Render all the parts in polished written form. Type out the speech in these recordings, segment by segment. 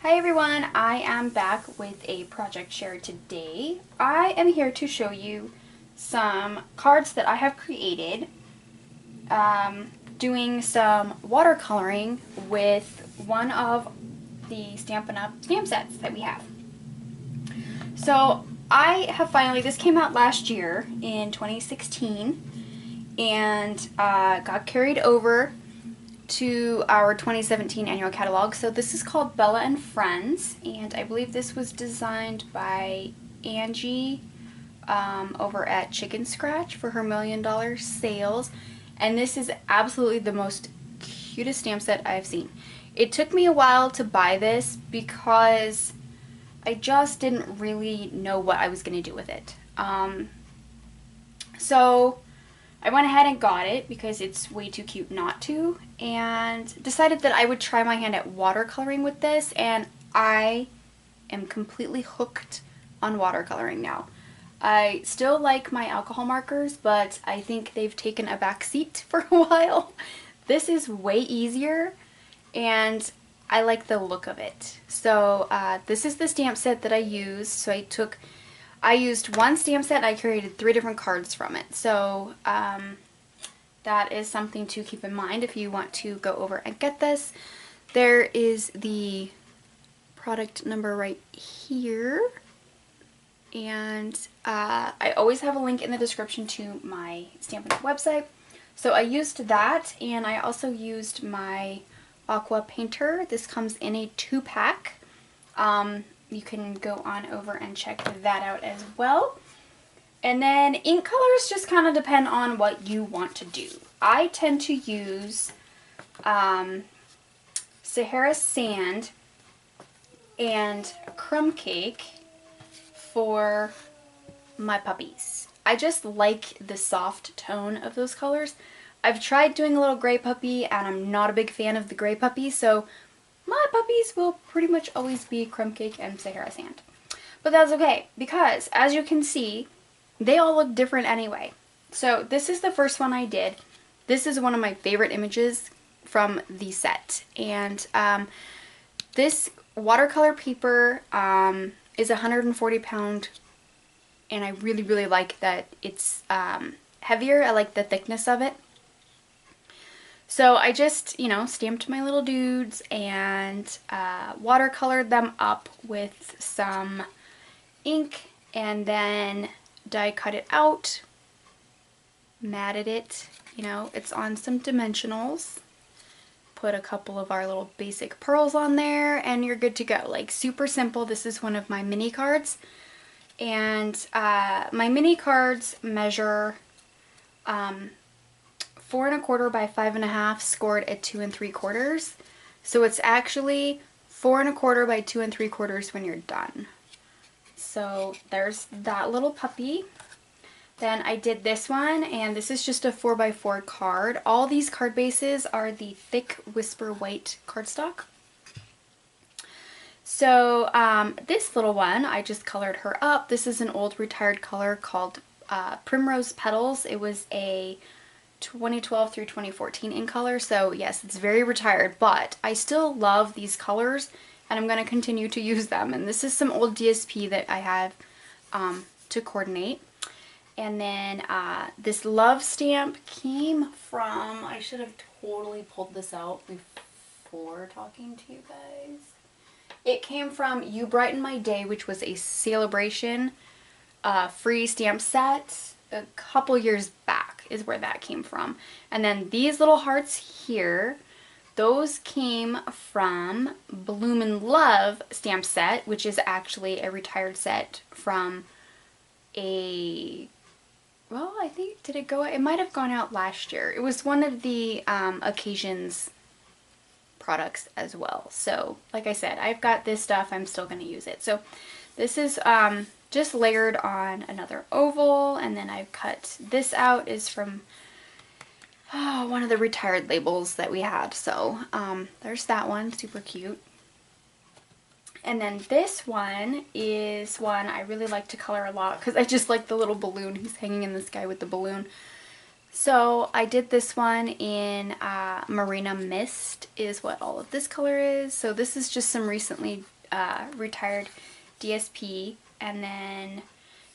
Hi everyone, I am back with a project share today. I am here to show you some cards that I have created doing some watercoloring with one of the Stampin' Up! Stamp sets that we have. So I have finally, this came out last year in 2016 and got carried over to our 2017 annual catalog. So this is called Bella and Friends, and I believe this was designed by Angie over at Chicken Scratch for her $1 million sales. And this is absolutely the most cutest stamp set I've seen. It took me a while to buy this because I just didn't really know what I was going to do with it. So I went ahead and got it because it's way too cute not to, and decided that I would try my hand at watercoloring with this, and I am completely hooked on watercoloring now. I still like my alcohol markers, but I think they've taken a back seat for a while. This is way easier, and I like the look of it. So this is the stamp set that I used. So I used one stamp set and I created 3 different cards from it. So that is something to keep in mind if you want to go over and get this. There is the product number right here. And I always have a link in the description to my Stampin' Up! Website. So I used that, and I also used my Aqua Painter. This comes in a 2-pack. You can go on over and check that out as well. And then ink colors just kind of depend on what you want to do. I tend to use Sahara Sand and Crumb Cake for my puppies. I just like the soft tone of those colors. I've tried doing a little gray puppy, and I'm not a big fan of the gray puppy, so my puppies will pretty much always be Crumb Cake and Sahara Sand. But that's okay, because as you can see, they all look different anyway. So this is the first one I did. This is one of my favorite images from the set. And this watercolor paper is 140 pound, and I really, really like that it's heavier. I like the thickness of it. So I just, stamped my little dudes and watercolored them up with some ink, and then die cut it out, matted it, it's on some dimensionals, put a couple of our little basic pearls on there, and you're good to go. Like, super simple. This is one of my mini cards, and my mini cards measure 4 1/4 by 5 1/2, scored at 2 3/4. So it's actually 4 1/4 by 2 3/4 when you're done. So there's that little puppy. Then I did this one, and this is just a 4x4 card. All these card bases are the thick Whisper White cardstock. So this little one, I just colored her up. This is an old retired color called Primrose Petals. It was a 2012 through 2014 in color, so yes, it's very retired, but I still love these colors, and I'm going to continue to use them. And this is some old DSP that I have to coordinate. And then this love stamp came from, I should have totally pulled this out before talking to you guys. It came from You Brighten My Day, which was a celebration free stamp set a couple years back is where that came from. And then these little hearts here, those came from Bloomin' Love stamp set, which is actually a retired set from a, well, I think, did it go, it might have gone out last year. It was one of the Occasions products as well. So like I said, I've got this stuff, I'm still going to use it. So this is just layered on another oval, and then I've cut this out, is from one of the retired labels that we had. So there's that one, super cute. And then this one is one I really like to color a lot because I just like the little balloon. He's hanging in the sky with the balloon. So I did this one in Marina Mist is what all of this color is. So this is just some recently retired DSP, and then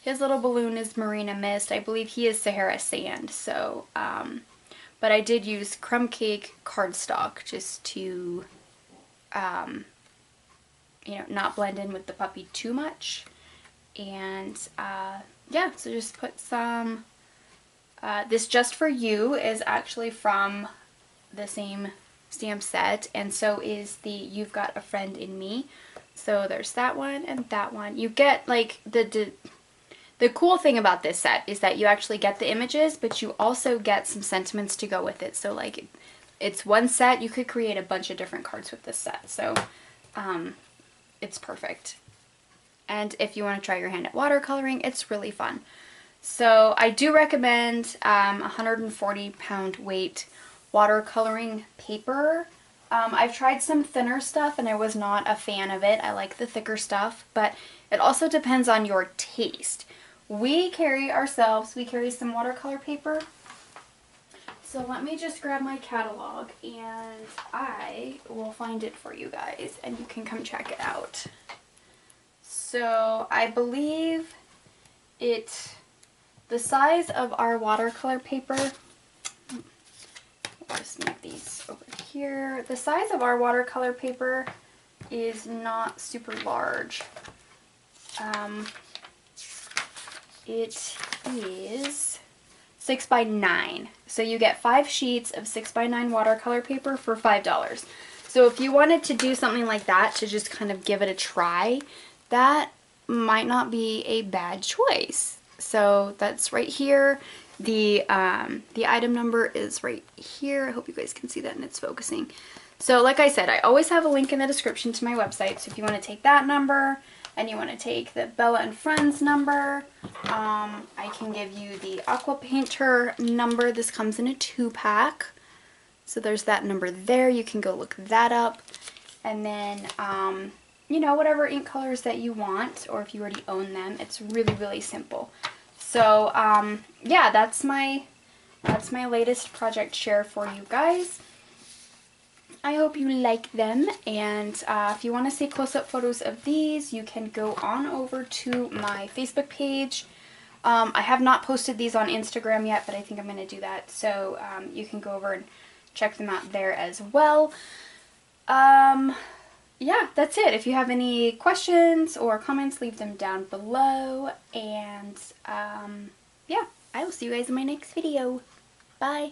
his little balloon is Marina Mist. I believe he is Sahara Sand. So, but I did use crumb cake cardstock just to, you know, not blend in with the puppy too much. And yeah, so just put some, this Just For You is actually from the same stamp set, and so is the You've Got a Friend in Me. So there's that one and that one. You get like the cool thing about this set is that you actually get the images, but you also get some sentiments to go with it. So like it's one set, you could create a bunch of different cards with this set. So it's perfect. And if you want to try your hand at watercoloring, it's really fun. So I do recommend 140-pound weight watercoloring paper. I've tried some thinner stuff and I was not a fan of it. I like the thicker stuff, but it also depends on your taste. We carry some watercolor paper. So let me just grab my catalog and I will find it for you guys and you can come check it out. So I believe the size of our watercolor paper, I'll just move these over here. The size of our watercolor paper is not super large. It is 6 by 9. So you get 5 sheets of 6 by 9 watercolor paper for $5. So if you wanted to do something like that to just kind of give it a try, that might not be a bad choice. So that's right here. The item number is right here. I hope you guys can see that and it's focusing. So like I said, I always have a link in the description to my website. So if you want to take that number and you want to take the Bella and Friends number, I can give you the Aqua Painter number. This comes in a 2-pack. So there's that number there. You can go look that up. And then, you know, whatever ink colors that you want, or if you already own them, it's really, really simple. So, yeah, that's my latest project share for you guys. I hope you like them, and if you want to see close-up photos of these, you can go on over to my Facebook page. I have not posted these on Instagram yet, but I think I'm going to do that, so you can go over and check them out there as well. Yeah, that's it. If you have any questions or comments, leave them down below, and yeah, I will see you guys in my next video. Bye!